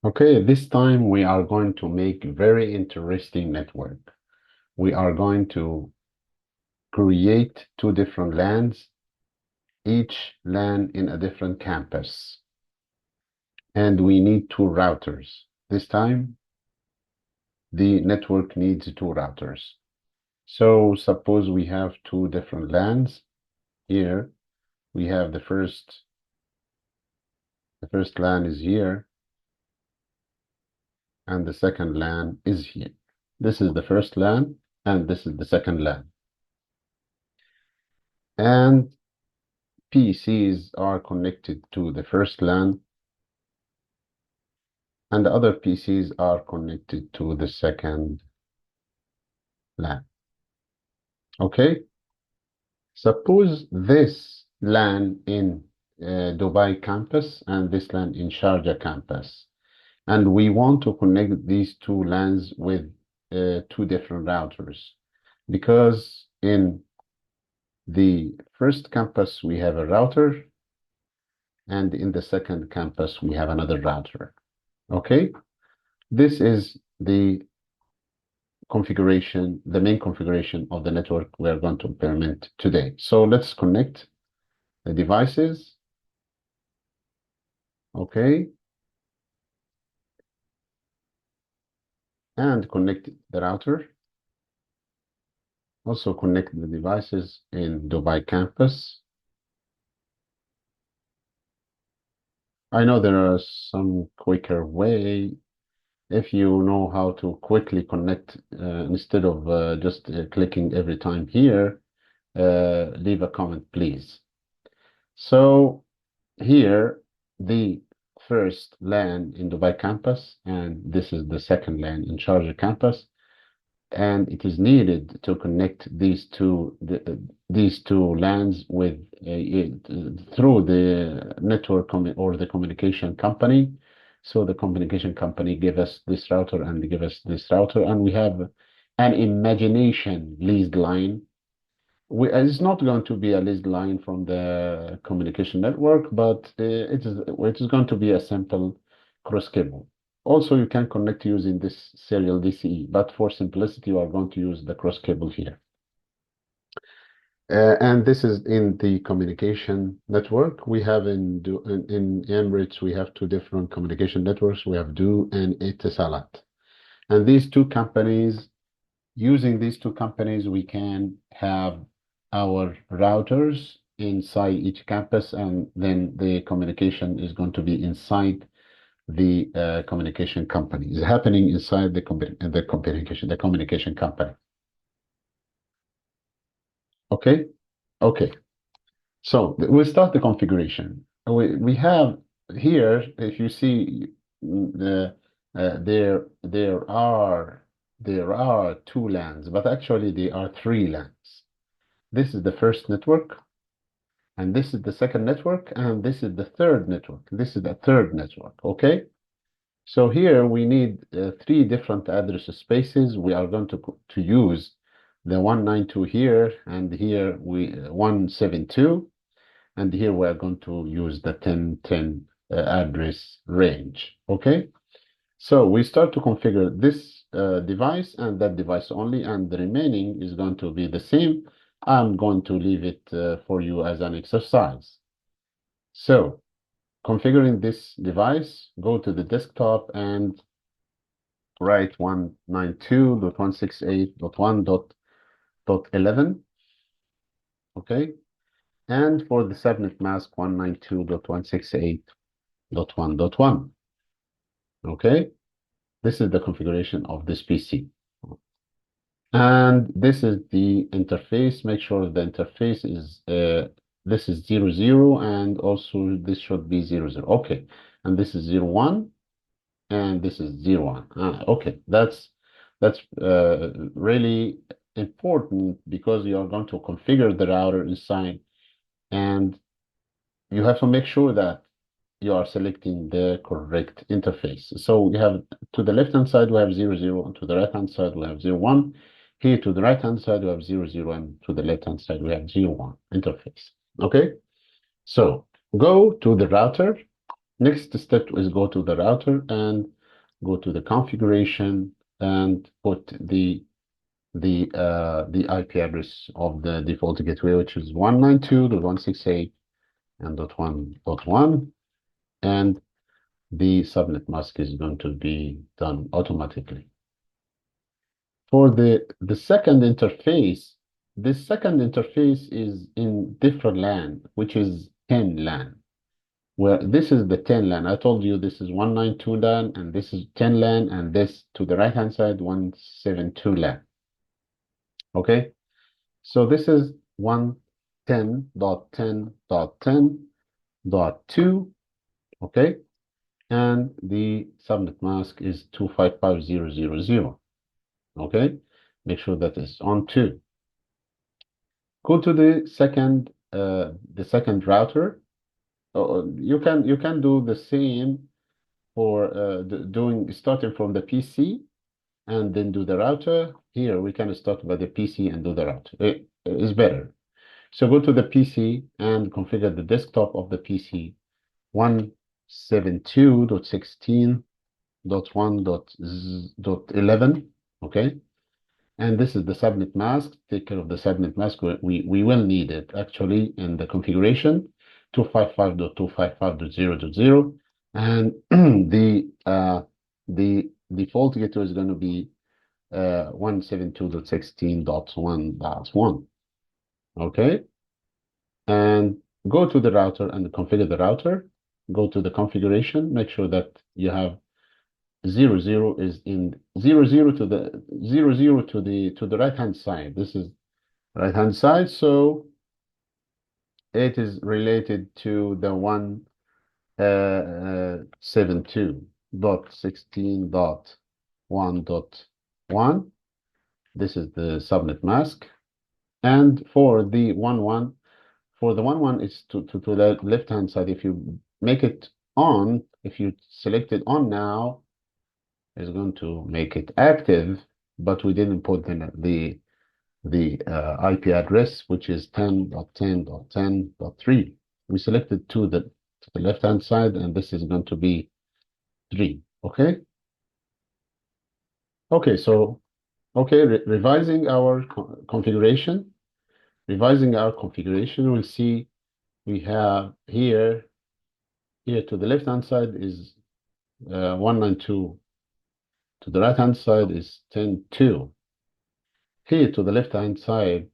Okay, this time we are going to make very interesting network. We are going to create two different LANs, each LAN in a different campus. And we need two routers. This time, the network needs two routers. So suppose we have two different LANs. Here, we have the first LAN is here, and the second LAN is here. This is the first LAN, and this is the second LAN. And PCs are connected to the first LAN, and the other PCs are connected to the second LAN. Okay? Suppose this LAN in Dubai campus and this LAN in Sharjah campus. And we want to connect these two LANs with two different routers. Because in the first campus, we have a router, and in the second campus, we have another router. Okay? This is the configuration, the main configuration of the network we are going to implement today. So let's connect the devices. Okay. And connect the router. Also connect the devices in Dubai campus. I know there are some quicker way if you know how to quickly connect instead of just clicking every time here. Leave a comment, please. So here, the first LAN in Dubai campus, and this is the second LAN in Sharjah campus, and it is needed to connect these two LANs with through the network or the communication company. So the communication company give us this router and give us this router, and we have an imagination leased line. It's not going to be a leased line from the communication network, but it is going to be a simple cross cable. Also, you can connect using this serial DCE, but for simplicity, we are going to use the cross cable here. And this is in the communication network. We have in Emirates, we have two different communication networks. We have Du and Etisalat. And these two companies, using these two companies, we can have our routers inside each campus, and then the communication is going to be inside the communication company. It's happening inside the communication company. Okay, okay. So we start the configuration. We have here, if you see, the there are two LANs, but actually there are three LANs. This is the first network, and this is the second network, and this is the third network. This is the third network, okay? So here we need three different address spaces. We are going to use the 192 here, and here we 172, and here we are going to use the 1010 address range, okay? So we start to configure this device and that device only, and the remaining is going to be the same. I'm going to leave it for you as an exercise. So configuring this device, go to the desktop and write 192.168.1.11, okay? And for the subnet mask, 192.168.1.1, okay? This is the configuration of this PC. And this is the interface. Make sure the interface is this is 00, and also this should be 00. Okay, and this is 01, and this is 01. Okay, that's really important because you are going to configure the router inside, and you have to make sure that you are selecting the correct interface. So we have to the left hand side we have 00, and to the right hand side we have 01. Here to the right hand side we have 00, and to the left hand side we have 01 interface. Okay, so go to the router, Next step is go to the router and go to the configuration and put the IP address of the default gateway, which is 192.168 and .1.1, and the subnet mask is going to be done automatically. For the second interface, this second interface is in different LAN, which is 10 LAN. Where this is the 10 LAN. I told you this is 192 LAN, and this is 10 LAN, and this to the right hand side 172 LAN. Okay, so this is 110.10.10.2. Okay, and the subnet mask is 255.0.0.0. Okay, make sure that is on 2. Go to the second router. You can do the same for starting from the PC and then do the router. Here we can start by the PC and do the router. It is better. So go to the PC and configure the desktop of the PC 172.16.1.11. Okay. And this is the subnet mask. Take care of the subnet mask. We will need it actually in the configuration 255.255.0.0. And the default gateway is going to be 172.16.1.1. Okay. And go to the router and configure the router. Go to the configuration. Make sure that you have 00 is in 00 to the 00 to the right hand side. This is right hand side, so it is related to the 172.16.1.1. This is the subnet mask, and for the 11, for the 11 is to the left hand side. If you make it on, if you select it on now, is going to make it active, but we didn't put the IP address, which is 10.10.10.3. We selected to the left hand side, and this is going to be 3. Okay. Okay. So revising our configuration. Revising our configuration, we'll see we have here to the left hand side is 192. To the right hand side is 10.2. Here to the left hand side,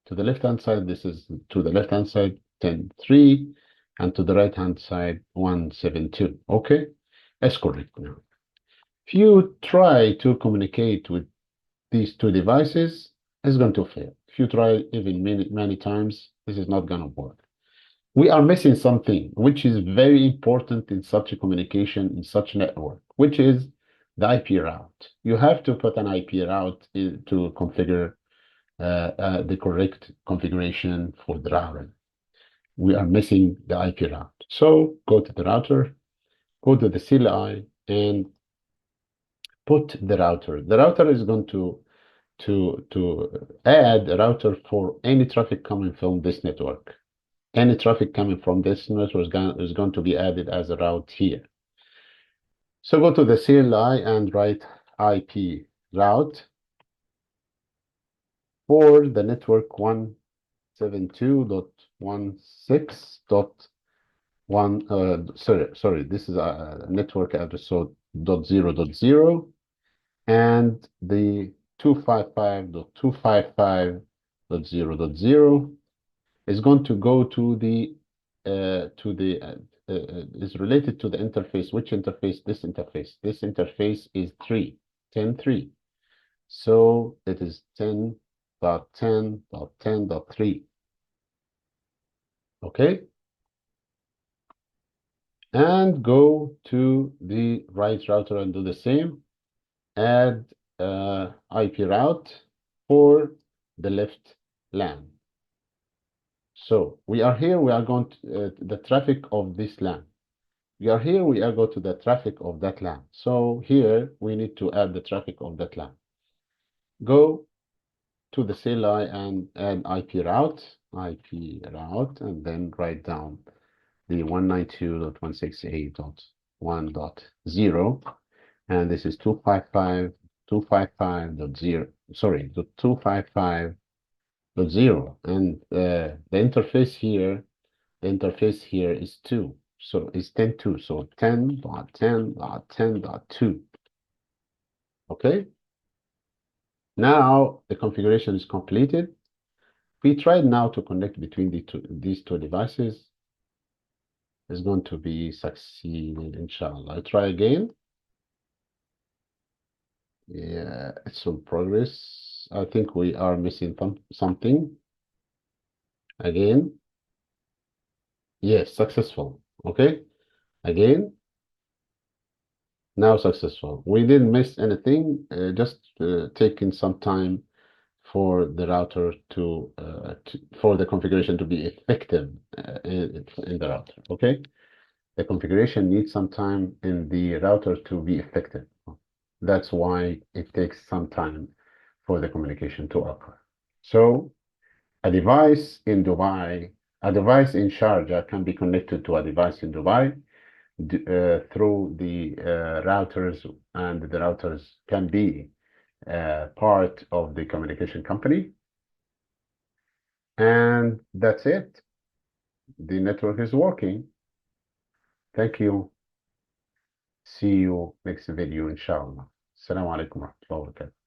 this is to the left hand side 10.3, and to the right hand side 172. Okay, that's correct now. If you try to communicate with these two devices, it's going to fail. If you try even many times, this is not going to work. We are missing something which is very important in such a communication, in such a network, which is the IP route. You have to put an IP route to configure the correct configuration for the router. We are missing the IP route. So go to the router, go to the CLI, and put the router. The router is going to add a router for any traffic coming from this network. Any traffic coming from this network is going to be added as a route here. So go to the CLI and write IP route for the network 172.16.1. Sorry, this is a network address, so .0.0, and the 255.255.0.0 is going to go to the is related to the interface. Which interface? This interface. This interface is 10.3. So it is 10.10.10.3. Okay. And go to the right router and do the same. Add IP route for the left LAN. So we are here, we are going to the traffic of this LAN. We are here, we are going to the traffic of that LAN. So here we need to add the traffic of that LAN. Go to the CLI and add IP route, and then write down the 192.168.1.0, and this is 255.255.0. Sorry, the 255.0, and the interface here is 2, so it's 10.2, so 10.10.10.2. Okay, now the configuration is completed. We tried now to connect between these two devices. It's going to be succeeded, inshallah. I try again. Yeah, it's in progress. I think we are missing something. Again. Yes, successful. Okay. Again. Now successful. We didn't miss anything. Just taking some time for the router for the configuration to be effective in the router. Okay. The configuration needs some time in the router to be effective. That's why it takes some time for the communication to occur. So a device in Dubai, a device in Sharjah can be connected to a device in Dubai through the routers, and the routers can be part of the communication company. And that's it. The network is working. Thank you. See you next video, inshallah. Assalamu alaikum wa rahmatullahi wa barakatuh.